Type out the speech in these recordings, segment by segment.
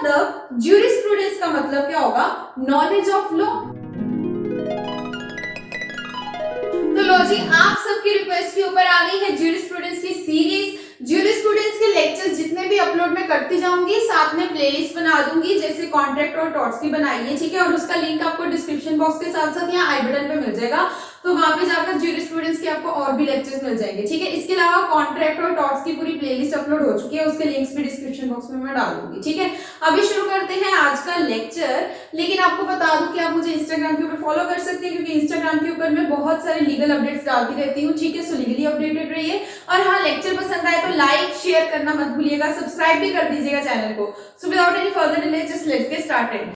मतलब ज्यूरिस्प्रूडेंस का मतलब क्या होगा, नॉलेज ऑफ लॉ। तो लो जी, आप सबकी रिक्वेस्ट के ऊपर आ गई है ज्यूरिस्प्रूडेंस की सीरीज। ज्यूरिस्प्रूडेंस के लेक्चर्स जितने भी अपलोड मैं करती जाऊंगी, साथ में प्लेलिस्ट बना दूंगी जैसे कॉन्ट्रैक्ट और टॉट्स की बनाई है, ठीक है। और उसका लिंक आपको डिस्क्रिप्शन बॉक्स के साथ साथ यहाँ आई बटन पे मिल जाएगा, तो वहां पे जाकर ज्यूरिस्प्रूडेंस के आपको और भी लेक्चर्स मिल जाएंगे, ठीक है। इसके अलावा कॉन्ट्रैक्ट और टॉट्स की पूरी प्लेलिस्ट अपलोड हो चुकी है, उसके लिंक्स भी डिस्क्रिप्शन बॉक्स में मैं डाल दूंगी, ठीक है। अभी शुरू करते हैं आज का लेक्चर। लेकिन आपको बता दूं कि आप मुझे इंस्टाग्राम के ऊपर फॉलो कर सकते हैं, क्योंकि इंस्टाग्राम के ऊपर मैं बहुत सारे लीगल अपडेट्स डालती रहती हूँ, ठीक है। सो लीगली अपडेटेड रहिए। और हाँ, लेक्चर पसंद आए तो लाइक शेयर करना मत भूलिएगा, सब्सक्राइब भी कर दीजिएगा चैनल को। So without any further delay just let's get started.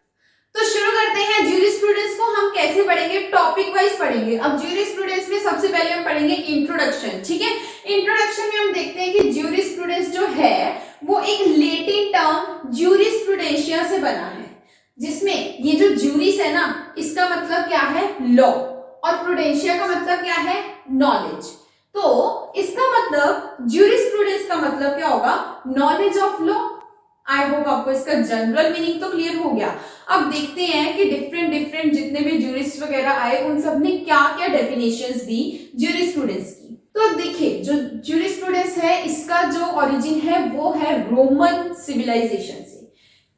तो शुरू करते हैं। ज्यूरिस्प्रूडेंस को हम कैसे पढ़ेंगे, टॉपिक वाइज पढ़ेंगे। अब ज्यूरिस्प्रूडेंस में सबसे पहले हम पढ़ेंगे इंट्रोडक्शन, ठीक है। इंट्रोडक्शन में हम देखते हैं कि ज्यूरिस्प्रूडेंस जो है वो एक लैटिन टर्म ज्यूरिस्प्रूडेंशिया से बना है, जिसमें ये जो ज्यूरिस है ना, इसका मतलब क्या है, लॉ, और प्रूडेंशिया का मतलब क्या है, नॉलेज। तो इसका मतलब ज्यूरिस्प्रूडेंस का मतलब क्या होगा, knowledge of law. I hope आपको इसका जनरल मीनिंग तो क्लियर हो गया। अब देखते हैं कि डिफरेंट जितने भी ज्यूरिस्ट वगैरह आए उन सब ने क्या क्या डेफिनेशंस दी ज्यूरिस्प्रूडेंस की। तो देखिए, जो ज्यूरिस्प्रूडेंस है इसका जो ओरिजिन है वो है रोमन सिविलाइजेशन से,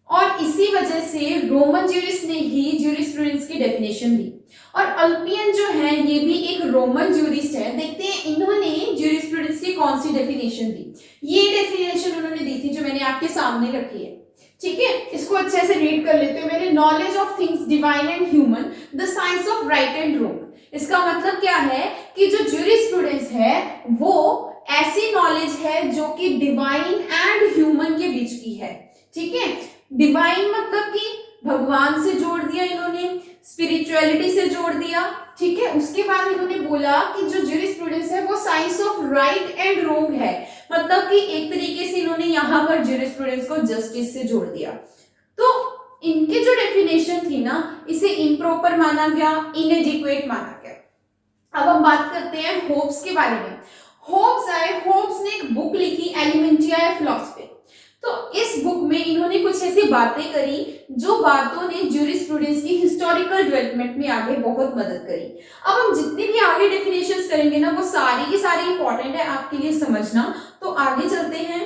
और इसी वजह से रोमन ज्यूरिस्ट ने ही ज्यूरिस्प्रूडेंस की डेफिनेशन दी। और अल्पियन जो है ये भी एक रोमन ज्यूरिस्ट है। देखते हैं इन्होंने ज्यूरिस्प्रूडेंस की कौन सी डेफिनेशन दी। ये डेफिनेशन उन्होंने दी थी जो मैंने आपके सामने रखी है, ठीक है। इसको अच्छे से रीड कर लेते हैं मैंने। Knowledge of things divine and human, the science of right and wrong. इसका मतलब क्या है कि जो ज्यूरिस्प्रूडेंस है वो ऐसी नॉलेज है जो कि डिवाइन एंड ह्यूमन के बीच की है, ठीक है। डिवाइन मतलब कि भगवान से जोड़ दिया इन्होंने, स्पिरिचुअलिटी से जोड़ दिया, ठीक है। उसके बाद इन्होंने बोला कि जो ज्यूरिस्प्रूडेंस है वो science of right and wrong है, मतलब कि एक तरीके से इन्होंने यहाँ पर ज्यूरिस्प्रूडेंस को जस्टिस से जोड़ दिया। तो इनकी जो डेफिनेशन थी ना, इसे इम्प्रॉपर माना गया, इनएडिक्वेट माना गया। अब हम बात करते हैं होब्स के बारे में। होब्स आए, होब्स ने एक बुक लिखी एलिमेंटिया फिलॉसफी। तो इस बुक में इन्होंने कुछ ऐसी बातें करी जो बातों ने ज्यूरिस्प्रूडेंस की हिस्टोरिकल डेवलपमेंट में आगे बहुत मदद करी। अब हम जितनी भी आगे डेफिनेशंस करेंगे ना, वो सारी की सारी इंपॉर्टेंट है आपके लिए समझना। तो आगे चलते हैं।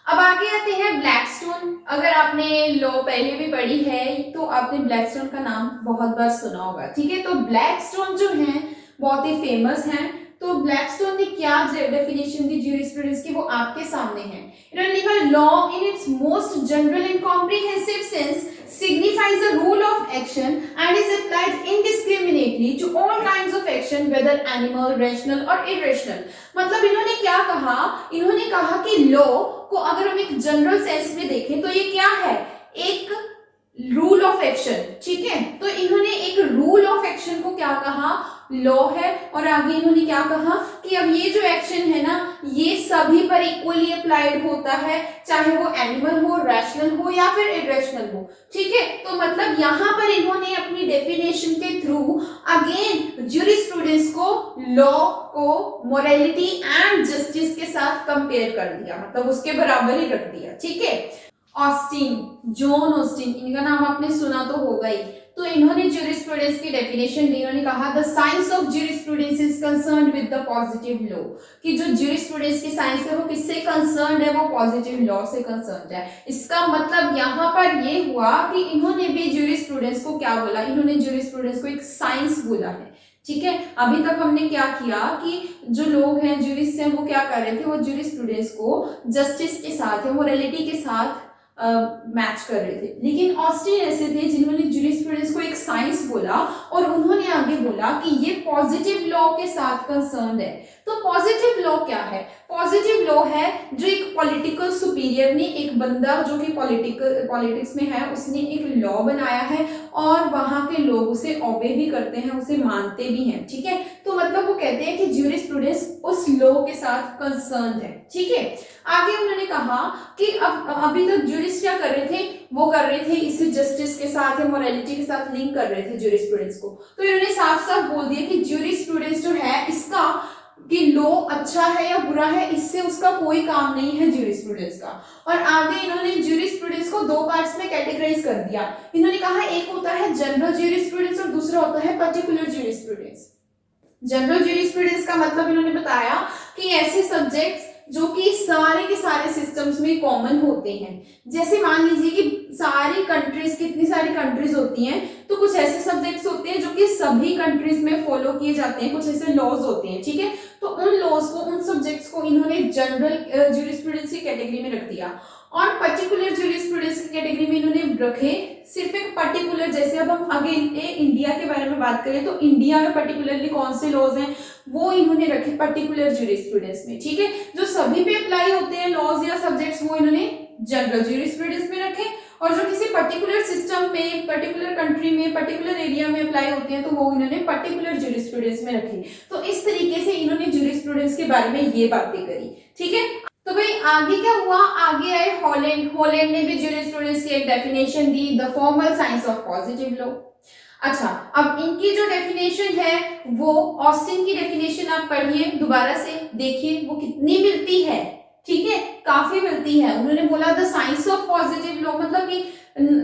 अब आगे आते हैं ब्लैकस्टोन। अगर आपने लॉ पहले भी पढ़ी है तो आपने ब्लैकस्टोन का नाम बहुत बार सुना होगा, ठीक है। तो ब्लैकस्टोन जो है बहुत ही फेमस है। तो ब्लैकस्टोन ने क्या डेफिनेशन दी ज्यूरिस्प्रूडेंस की, वो आपके सामने है। इन्होंने लिखा, law in its most general and comprehensive sense signifies the rule of action and is applied indiscriminately to all kinds of action whether animal, rational or irrational। मतलब इन्होंने क्या कहा, इन्होंने कहा कि लॉ को अगर हम एक जनरल सेंस में देखें तो ये क्या है, एक रूल ऑफ एक्शन, ठीक है। तो इन्होंने एक रूल ऑफ एक्शन को क्या कहा, लॉ है। और आगे इन्होंने क्या कहा कि अब ये जो एक्शन है ना, ये सभी पर इक्वली अप्लाइड होता है, चाहे वो एनिमल हो, रैशनल हो या फिर इरेशनल हो, ठीक है। तो मतलब यहाँ पर इन्होंने अपनी डेफिनेशन के थ्रू अगेन ज्यूरिस्प्रूडेंस को, लॉ को मोरालिटी एंड जस्टिस के साथ कंपेयर कर दिया, मतलब उसके बराबर ही रख दिया, ठीक है। ऑस्टिन, जॉन ऑस्टिन, इनका नाम आपने सुना तो होगा ही। तो इन्होंने ज्यूरिस्प्रूडेंस की डेफिनेशन दी। इन्होंने कहा, the science of jurisprudence is concerned with the positive law, कि जो ज्यूरिस्प्रूडेंस की साइंस है वो किससे कंसर्न्ड है, वो पॉजिटिव लॉ से कंसर्न्ड है। इसका मतलब यहाँ पर ये हुआ कि इन्होंने भी ज्यूरिस्प्रूडेंस को क्या बोला, इन्होंने ज्यूरिस्प्रूडेंस को एक साइंस बोला है, ठीक है। अभी तक हमने क्या किया कि जो लोग हैं ज्यूरिस्ट हैं वो क्या कर रहे थे, वो ज्यूरिस्प्रूडेंस को जस्टिस के साथ या मोरालिटी के साथ मैच कर रहे थे। लेकिन ऑस्टिन ऐसे थे जिन्होंने ज्यूरिस्प्रूडेंस को एक साइंस बोला और उन्होंने आगे बोला कि ये पॉजिटिव लॉ के साथ कंसर्न्ड है। तो पॉजिटिव लॉ क्या है, पॉजिटिव लॉ है जो एक पॉलिटिकल सुपीरियर ने, एक बंदा जो कि पॉलिटिक्स में है, उसने एक लॉ बनाया है और वहां के लोग उसे ओबे भी करते हैं, उसे मानते भी हैं, ठीक है। तो मतलब वो कहते हैं कि ज्यूरिस्प्रूडेंस उस लॉ के साथ कंसर्न्ड है, ठीक है। आगे उन्होंने कहा कि अब अभी तक ज्यूरिस्ट क्या कर रहे थे, वो कर रहे थे इसे जस्टिस के साथ या मोरालिटी के साथ लिंक कर रहे थे ज्यूरिस्प्रूडेंस को। तो इन्होंने साफ साफ बोल दिया कि ज्यूरिस्प्रूडेंस जो है इसका कि लॉ अच्छा है या बुरा है, इससे उसका कोई काम नहीं है ज्यूरिस्प्रूडेंस का। और आगे इन्होंने ज्यूरिस्प्रूडेंस को दो पार्ट्स में कैटेगराइज कर दिया। इन्होंने कहा एक होता है जनरल ज्यूरिस्प्रूडेंस और दूसरा होता है पर्टिकुलर ज्यूरिस्प्रूडेंस। जनरल ज्यूरिस्प्रूडेंस का मतलब इन्होंने बताया कि ऐसे सब्जेक्ट्स जो कि सारे के सारे सिस्टम्स में कॉमन होते हैं। जैसे मान लीजिए कि सारी कंट्रीज, कितनी सारी कंट्रीज होती हैं, तो कुछ ऐसे सब्जेक्ट्स होते हैं जो कि सभी कंट्रीज में फॉलो किए जाते हैं, कुछ ऐसे लॉज होते हैं, ठीक है। तो उन लॉज को, उन सब्जेक्ट्स को इन्होंने जनरल ज्यूरिस्प्रूडेंस की कैटेगरी में रख दिया। और पर्टिकुलर ज्यूरिस्प्रूडेंस की कैटेगरी में इन्होंने रखे सिर्फ एक पर्टिकुलर, जैसे अब हम आगे इंडिया के बारे में बात करें तो इंडिया में पर्टिकुलरली कौन से लॉज हैं वो इन्होंने रखे पर्टिकुलर ज्यूरिस्प्रूडेंस में, ठीक है। जो सभी पे अप्लाई होते हैं लॉज या सब्जेक्ट्स वो इन्होंने जनरल ज्यूरिस्प्रूडेंस में रखे, और जो किसी पर्टिकुलर सिस्टम में, पर्टिकुलर कंट्री में, पर्टिकुलर एरिया में अप्लाई होते हैं तो वो इन्होंने पर्टिकुलर ज्यूरिस्प्रूडेंस में रखे। तो इस तरीके से इन्होंने ज्यूरिस्प्रूडेंस के बारे में ये बातें करी, ठीक है। तो भाई आगे क्या हुआ, आगे आए हॉलैंड। हॉलैंड ने भी ज्यूरिस्प्रूडेंस की एक definition the, the formal science of positive law. अच्छा, अब इनकी जो डेफिनेशन है वो ऑस्टिन की डेफिनेशन आप पढ़िए, दोबारा से देखिए वो कितनी मिलती है, ठीक है, काफी मिलती है। उन्होंने बोला the science of positive law, मतलब कि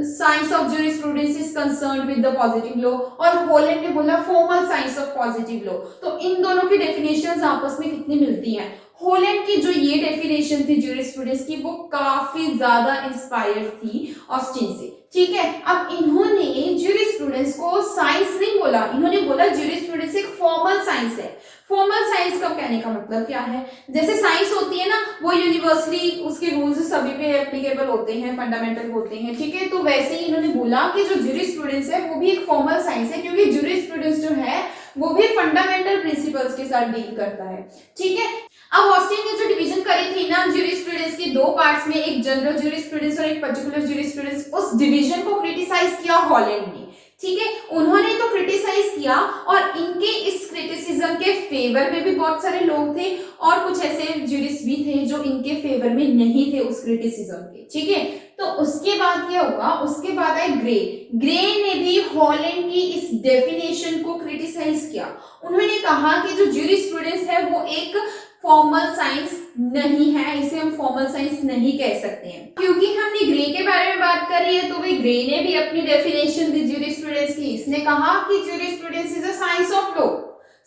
science of jurisprudence is concerned with the positive law, और हॉलैंड ने बोला formal science of positive law. तो इन दोनों की डेफिनेशंस आपस में कितनी मिलती हैं। हॉलैंड की जो ये डेफिनेशन थी ज्यूरिस्प्रूडेंस की वो काफी ज्यादा इंस्पायर्ड थी ऑस्टिन से, ठीक है। अब इन्होंने ज्यूरिस्प्रूडेंस को साइंस नहीं बोला, इन्होंने बोला ज्यूरिस्प्रूडेंस एक फॉर्मल साइंस है। फॉर्मल साइंस का कहने का मतलब क्या है, जैसे साइंस होती है ना वो यूनिवर्सली उसके रूल्स सभी पे एप्लीकेबल होते हैं, फंडामेंटल होते हैं, ठीक है। तो वैसे ही इन्होंने बोला कि जो ज्यूरिस्प्रूडेंस है वो भी एक फॉर्मल साइंस है, क्योंकि ज्यूरिस्प्रूडेंस जो है वो भी फंडामेंटल प्रिंसिपल्स के साथ डील करता है, ठीक है। अब ऑस्टिन ने जो डिवीजन करी थी ना ज्यूरिस्प्रूडेंस की दो पार्ट्स में, एक जनरल ज्यूरिस्प्रूडेंस और एक पर्टिकुलर ज्यूरिस्प्रूडेंस, उस डिवीजन को क्रिटिसाइज किया हॉलैंड ने, ठीक है। उन्होंने तो क्रिटिसाइज किया, और इनके इस क्रिटिसिज्म के फेवर में भी बहुत सारे लोग थे, और कुछ ऐसे ज्यूरिस्ट भी थे जो इनके फेवर में नहीं थे उस क्रिटिसिज्म के, ठीक है। तो उसके बाद क्या हुआ, उसके बाद आए ग्रे। ग्रे ने भी हॉलैंड की इस डेफिनेशन को क्रिटिसाइज किया। उन्होंने कहा कि जो ज्यूरिस्प्रूडेंस है वो एक फॉर्मल साइंस नहीं है, इसे हम फॉर्मल साइंस नहीं कह सकते हैं। क्योंकि हमने ग्रे के बारे में बात कर रही है तो भाई ग्रे ने भी अपनी डेफिनेशन दी ज्यूरिस्प्रूडेंस की। इसने कहा कि jurisprudence is a science of law.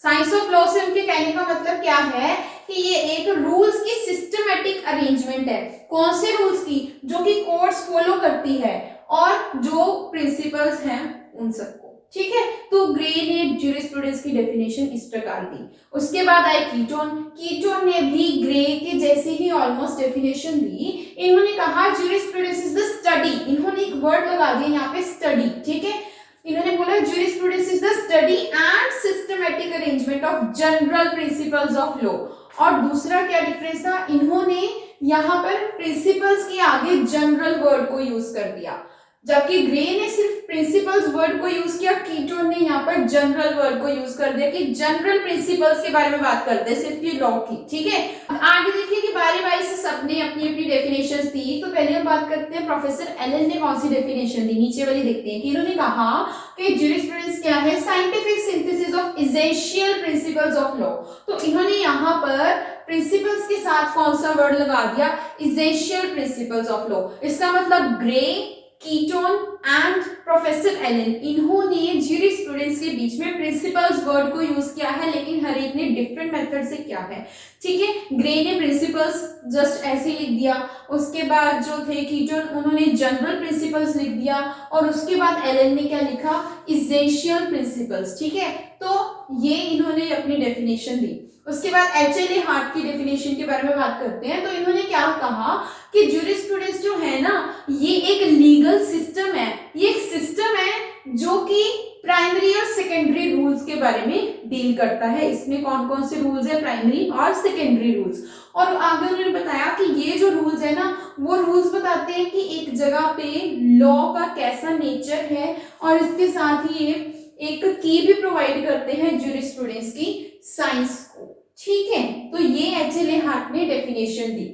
Science of law से उनके कहने का मतलब क्या है कि ये एक रूल्स की सिस्टमैटिक अरेंजमेंट है। कौन से रूल्स की, जो कि कोर्ट्स फॉलो करती है, और जो प्रिंसिपल्स हैं उन सबको, ठीक है। तो ग्रे ने ज्यूरिस्प्रूडेंस की डेफिनेशन इस प्रकार दी। उसके बाद आए कीटोन। कीटोन ने भी ग्रे के जैसे ही ऑलमोस्ट डेफिनेशन दी। इन्होंने कहा ज्यूरिस्प्रूडेंस इज द स्टडी, इन्होंने एक वर्ड लगा दिया यहाँ पे स्टडी, ठीक है। इन्होंने बोला jurisprudence is the study and systematic arrangement of general principles of law. और दूसरा क्या डिफरेंस था, इन्होंने यहाँ पर प्रिंसिपल्स के आगे जनरल वर्ड को यूज कर दिया, जबकि ग्रे ने सिर्फ प्रिंसिपल्स वर्ड को यूज किया, कीटोन ने यहाँ पर जनरल वर्ड को यूज कर दिया कि जनरल प्रिंसिपल्स के बारे में बात करते हैं, सिर्फ ये लॉ की, ठीक है। आगे देखिए कि बारी बारी से सबने अपनी अपनी डेफिनेशंस दी। तो पहले हम बात करते हैं प्रोफेसर एलन ने कौन सी डेफिनेशन दी, नीचे वाली देखते हैं कि इन्होंने कहा कि ज्यूरिस्प्रूडेंस क्या है, scientific synthesis of essential principles of law. तो इन्होंने यहाँ पर प्रिंसिपल्स के साथ कौन सा वर्ड लगा दिया, एसेंशियल प्रिंसिपल्स ऑफ लॉ। इसका मतलब Gray, Keeton and professor Allen, इन्होंने ज्यूरिस्प्रूडेंस के बीच में प्रिंसिपल्स वर्ड को यूज किया है, लेकिन हर एक ने डिफरेंट मेथड से किया है, ठीक है। ग्रे ने प्रिंसिपल्स जस्ट ऐसे लिख दिया, उसके बाद जो थे कीटोन उन्होंने जनरल प्रिंसिपल्स लिख दिया, और उसके बाद एलन ने क्या लिखा, एसेंशियल प्रिंसिपल्स, ठीक है। तो ये इन्होंने अपनी डेफिनेशन दी। उसके बाद एच.एल.ए. हार्ट की डेफिनेशन के बारे में बात करते हैं। तो इन्होंने क्या कहा कि ज्यूरिस्प्रूडेंस जो है ना ये एक लीगल सिस्टम है, ये एक सिस्टम है जो कि प्राइमरी और सेकेंडरी रूल्स के बारे में डील करता है। इसमें कौन कौन से रूल्स है, प्राइमरी और सेकेंडरी रूल्स। और आगे उन्होंने बताया कि ये जो रूल्स है ना वो रूल्स बताते हैं कि एक जगह पे लॉ का कैसा नेचर है, और इसके साथ ही ये एक की भी प्रोवाइड करते हैं ज्यूरिस्प्रूडेंस की साइंस को, ठीक है। तो ये एच.एल.ए. हार्ट ने डेफिनेशन दी।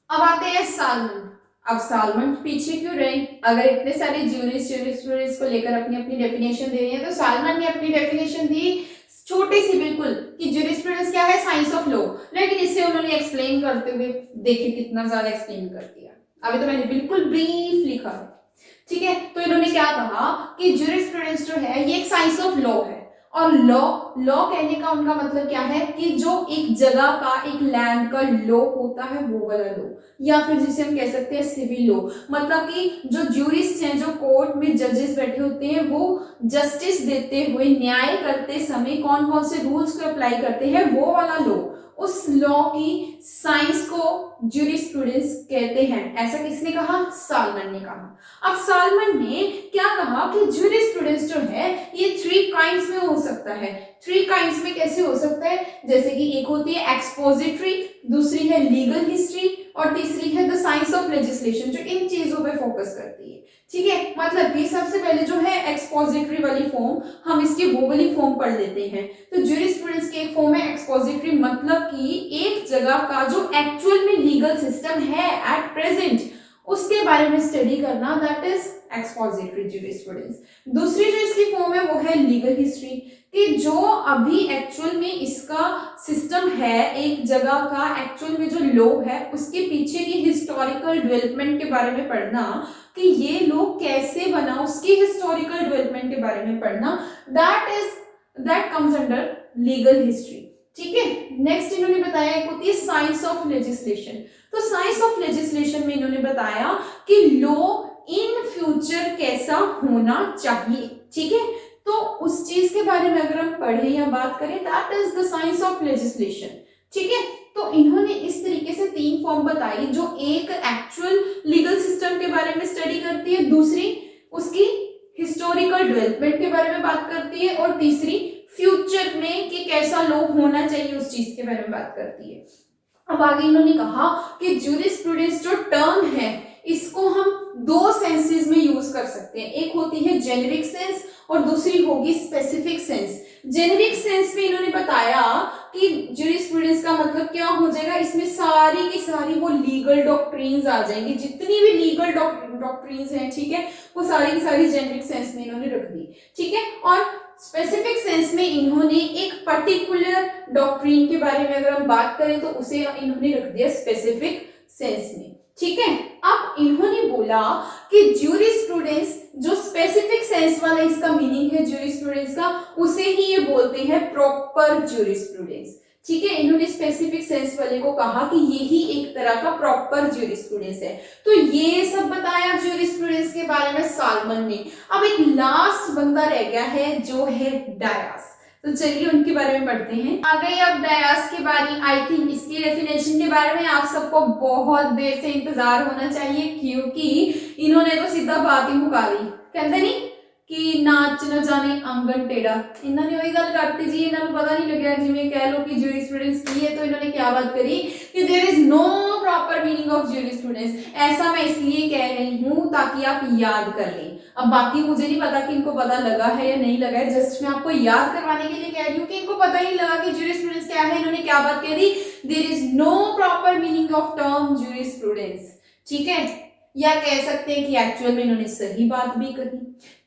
अब आते हैं सालमन। अब सालमन पीछे क्यों रहे, अगर इतने सारे ज्यूरिस्प्रूडेंस को लेकर अपनी अपनी डेफिनेशन दे रही है, तो सालमन ने अपनी डेफिनेशन दी छोटी सी बिल्कुल कि ज्यूरिस्प्रूडेंस क्या है, साइंस ऑफ लॉ। लेकिन इसे उन्होंने एक्सप्लेन करते हुए देखिए कितना ज्यादा एक्सप्लेन कर दिया। अभी तो मैंने बिल्कुल ब्रीफ लिखा है, ठीक है। तो इन्होंने क्या कहा कि ज्यूरिस्प्रूडेंस जो है ये एक साइंस ऑफ लॉ है, और लॉ लॉ कहने का उनका मतलब क्या है कि जो एक जगह का, एक लैंड का लॉ होता है वो वाला लॉ, या फिर जिसे हम कह सकते हैं सिविल लॉ। मतलब कि जो ज्यूरिस्ट हैं, जो कोर्ट में जजेस बैठे होते हैं, वो जस्टिस देते हुए, न्याय करते समय कौन कौन से रूल्स को अप्लाई करते हैं, वो वाला लॉ, उस लॉ की साइंस को ज्यूरिस्प्रूडेंस कहते हैं। ऐसा किसने कहा? सालमन ने कहा। अब सालमन ने क्या कहा कि ज्यूरिस्प्रूडेंस जो है ये 3 काइंड्स में हो सकता है। 3 काइंड्स में कैसे हो सकता है? जैसे कि एक होती है एक्सपोजिटरी, दूसरी है लीगल हिस्ट्री, और तीसरी है द साइंस ऑफ लेजिस्लेशन, जो इन चीजों पे फोकस करती है, ठीक है। मतलब कि सबसे पहले जो है एक्सपोजिटरी वाली फॉर्म, हम इसकी वो वाली फॉर्म पढ़ लेते हैं। तो ज्यूरिस्प्रूडेंस की एक फॉर्म है एक्सपोजिटरी, मतलब कि एक जगह का जो एक्चुअल में लीगल सिस्टम है एट प्रेजेंट, उसके बारे में स्टडी करना, दैट इज एक्सपोजिटरी ज्यूरिस्प्रूडेंस। दूसरी जो इसकी फॉर्म है वो है लीगल हिस्ट्री, कि जो अभी एक्चुअल में इसका सिस्टम है, एक जगह का एक्चुअल में जो लॉ है उसके पीछे की हिस्टोरिकल डेवलपमेंट के बारे में पढ़ना, कि ये लॉ कैसे बना, उसकी हिस्टोरिकल डेवलपमेंट के बारे में पढ़ना, that comes under legal history, ठीक है। नेक्स्ट इन्होंने बताया एक होती है साइंस ऑफ लेजिस्लेशन। तो साइंस ऑफ लेजिस्लेशन में इन्होंने बताया कि लॉ इन फ्यूचर कैसा होना चाहिए, ठीक है। तो उस चीज के बारे में अगर हम पढ़े या बात करें, that is the science of legislation, ठीक है। तो इन्होंने इस तरीके से 3 फॉर्म बताई, जो एक एक्चुअल लीगल सिस्टम के बारे में स्टडी करती है, दूसरी उसकी हिस्टोरिकल डेवलपमेंट के बारे में बात करती है, और तीसरी फ्यूचर में कि कैसा लॉ होना चाहिए उस चीज के बारे में बात करती है। अब आगे इन्होंने कहा कि ज्यूरिस्प्रूडेंस जो टर्म है इसको हम 2 सेंसेस में यूज कर सकते हैं। एक होती है जेनेरिक सेंस और दूसरी होगी स्पेसिफिक सेंस। जेनेरिक सेंस में इन्होंने बताया कि ज्यूरिस्प्रूडेंस का मतलब क्या हो जाएगा, इसमें सारी की सारी वो लीगल डॉक्ट्रिन्स आ जाएंगी, जितनी भी लीगल डॉक्ट्रिन्स हैं, ठीक है, वो सारी की सारी जेनेरिक सेंस में इन्होंने रख दी, ठीक है। और स्पेसिफिक सेंस में इन्होंने एक पर्टिकुलर डॉक्ट्रिन के बारे में अगर हम बात करें तो उसे इन्होंने रख दिया स्पेसिफिक सेंस में, ठीक है। अब इन्होंने बोला कि ज्यूरिस्प्रूडेंस जो स्पेसिफिक सेंस वाला इसका मीनिंग है ज्यूरिस्प्रूडेंस का, उसे ही ये बोलते हैं प्रॉपर ज्यूरिस्प्रूडेंस, ठीक है। इन्होंने स्पेसिफिक सेंस वाले को कहा कि यही एक तरह का प्रॉपर ज्यूरिस्प्रूडेंस है। तो ये सब बताया ज्यूरिस्प्रूडेंस के बारे में सालमन ने। अब एक लास्ट बंदा रह गया है जो है डायास। तो चलिए उनके बारे में पढ़ते हैं। आ गई अब डायास की बारी। आई थिंक इसकी डेफिनेशन के बारे में आप सबको बहुत देर से इंतजार होना चाहिए, क्योंकि इन्होंने तो सीधा बात ही मुका दी। कहते नहीं कि नाच न जाने आंगन टेढ़ा, इन्होंने वही गल करती जी, इन्होंने पता नहीं लगे, जिमें कह लो कि ज्यूरिस्प्रूडेंस की है, तो इन्होंने क्या बात करी कि there is no proper meaning of jurisprudence. ऐसा मैं इसलिए कह रही हूं ताकि आप याद कर लें। अब बाकी मुझे नहीं पता कि इनको पता लगा है या नहीं लगा है, जस्ट मैं आपको याद करवाने के लिए कह रही हूँ कि इनको पता ही लगा कि ज्यूरिस्प्रूडेंस क्या है। इन्होंने क्या बात कह दी, there is no proper meaning of term jurisprudence, ठीक है, या कह सकते हैं कि एक्चुअल में इन्होंने सही बात भी कही,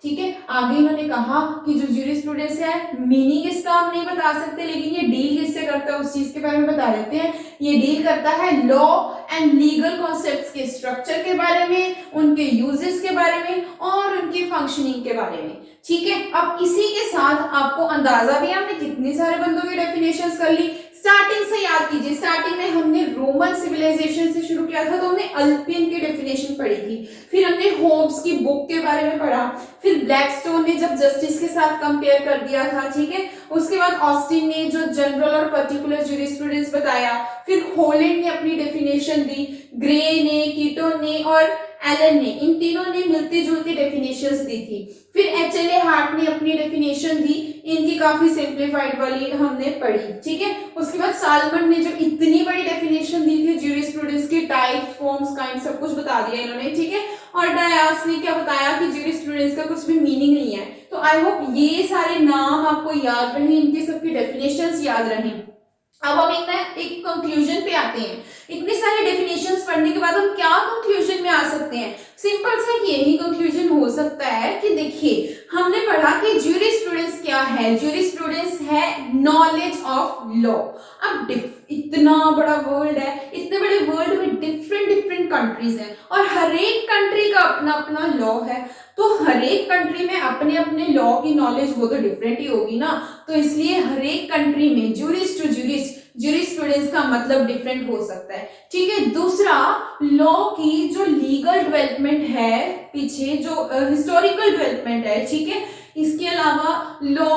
ठीक है। आगे इन्होंने कहा कि जो ज्यूरिस्प्रूडेंस है, मीनिंग इसका हम नहीं बता सकते, लेकिन ये डील किससे करता है उस चीज के बारे में बता देते हैं। ये डील करता है लॉ एंड लीगल कॉन्सेप्ट्स के स्ट्रक्चर के बारे में, उनके यूजेस के बारे में और उनकी फंक्शनिंग के बारे में, ठीक है। अब इसी के साथ आपको अंदाजा भी, हमने कितने सारे बंदों की डेफिनेशंस कर ली। स्टार्टिंग से याद कीजिए, स्टार्टिंग में हमने रोमन सिविलाइजेशन से शुरू किया था, तो हमने अल्पियन की डेफिनेशन पढ़ी थी, फिर हमने होब्स की बुक के बारे में पढ़ा, फिर ब्लैकस्टोन ने जब जस्टिस के साथ कंपेयर कर दिया था, ठीक है, उसके बाद ऑस्टिन ने जो जनरल और पर्टिकुलर ज्यूरिस्प्रूडेंस बताया, फिर हॉलैंड ने अपनी डेफिनेशन दी, ग्रे ने, कीटोन ने और एलन ने, इन तीनों ने मिलती जुलती डेफिनेशंस दी थी। फिर एचएलए हार्ट ने अपनी डेफिनेशन दी, इनकी काफी सिंप्लीफाइड वाली हमने पढ़ी, ठीक है। उसके बाद सालमन ने जो इतनी बड़ी डेफिनेशन दी थी ज्यूरिस्प्रूडेंस की, टाइप, फॉर्म्स, काइंड, सब कुछ बता दिया इन्होंने, ठीक है। और डायास ने क्या बताया कि ज्यूरिस्प्रूडेंस का कुछ भी मीनिंग नहीं है। तो आई होप ये सारे नाम आपको याद रहे, इनकी सबकी डेफिनेशंस याद रहे। अब हम एक कंक्लूजन पे आते हैं। इतने सारे डेफिनेशंस पढ़ने के बाद हम क्या कंक्लूजन में आ सकते हैं? सिंपल सा यही कंक्लूजन हो सकता है कि देखिए, हमने पढ़ा कि ज्यूरिस्प्रूडेंस क्या है। ज्यूरिस्प्रूडेंस है नॉलेज ऑफ लॉ। अब इतना बड़ा वर्ल्ड है, इतने बड़े वर्ल्ड में डिफरेंट डिफरेंट कंट्रीज हैं और हर एक कंट्री का अपना अपना लॉ है। तो हर एक कंट्री में अपने अपने लॉ की नॉलेज वो तो डिफरेंट ही होगी ना। तो इसलिए हर एक कंट्री में ज्यूरिस्ट टू ज्यूरिस्ट ज्यूरिस्प्रूडेंस का मतलब डिफरेंट हो सकता है। ठीक है। दूसरा, लॉ की जो लीगल डेवलपमेंट है, पीछे जो हिस्टोरिकल डेवलपमेंट है, ठीक है, इसके अलावा लॉ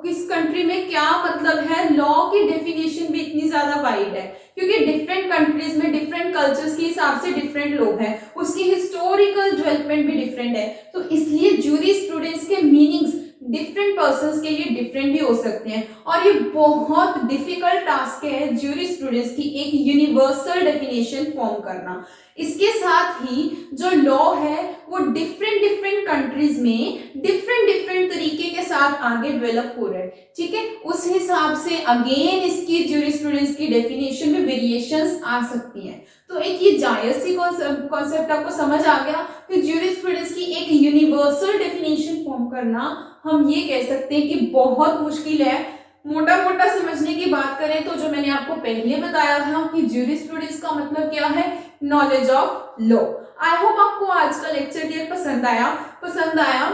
किस कंट्री में क्या मतलब है, लॉ की डेफिनेशन भी इतनी ज्यादा वाइड है क्योंकि डिफरेंट कंट्रीज में डिफरेंट कल्चर्स के हिसाब से डिफरेंट लोग हैं, उसकी हिस्टोरिकल डेवलपमेंट भी डिफरेंट है। तो इसलिए ज्यूरिस्प्रूडेंस के मीनिंग्स डिफरेंट पर्संस के लिए डिफरेंट भी हो सकते हैं और ये बहुत डिफिकल्ट टास्क है ज्यूरिस्प्रूडेंस की एक यूनिवर्सल डेफिनेशन फॉर्म करना। इसके साथ ही जो लॉ है वो डिफरेंट डिफरेंट कंट्रीज में डिफरेंट डिफरेंट तरीके के साथ आगे डेवलप हो रहा है। ठीक है। उस हिसाब से अगेन इसकी ज्यूरिस्प्रूडेंस की डेफिनेशन में वेरिएशंस आ सकती हैं। तो एक ये जायज सी कॉन्सेप्ट आपको समझ आ गया कि ज्यूरिस्प्रूडेंस की एक यूनिवर्सल डेफिनेशन फॉर्म करना हम ये कह सकते हैं कि बहुत मुश्किल है। मोटा मोटा समझने की बात करें तो जो मैंने आपको पहले बताया था कि ज्यूरिस्प्रूडेंस का मतलब क्या है, knowledge of law. I hope आपको आज का लेक्चर क्लियर पसंद आया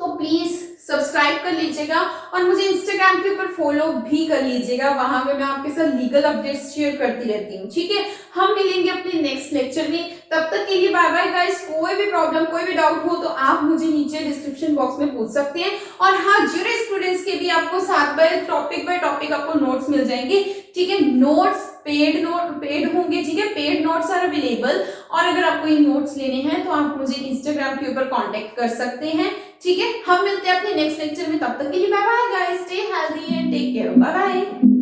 तो प्लीज सब्सक्राइब कर लीजिएगा और मुझे इंस्टाग्राम के ऊपर फॉलो भी कर लीजिएगा। वहां पे मैं आपके साथ लीगल अपडेट्स शेयर करती रहती हूँ। ठीक है। हम मिलेंगे अपने नेक्स्ट लेक्चर में, तब तक के लिए बाय बाय गाइस। कोई भी प्रॉब्लम कोई भी डाउट हो तो आप मुझे नीचे डिस्क्रिप्शन बॉक्स में पूछ सकते हैं। और हाँ, ज्यूरिस्प्रूडेंस के भी आपको साथ बाय टॉपिक आपको नोट्स मिल जाएंगे। ठीक है। नोट्स पेड होंगे। ठीक है। पेड नोट्स आर अवेलेबल और अगर आपको ये नोट्स लेने हैं तो आप मुझे इंस्टाग्राम के ऊपर कांटेक्ट कर सकते हैं। ठीक है। हम मिलते हैं अपने नेक्स्ट लेक्चर में, तब तक के लिए bye bye guys. Stay healthy and take care. Bye bye.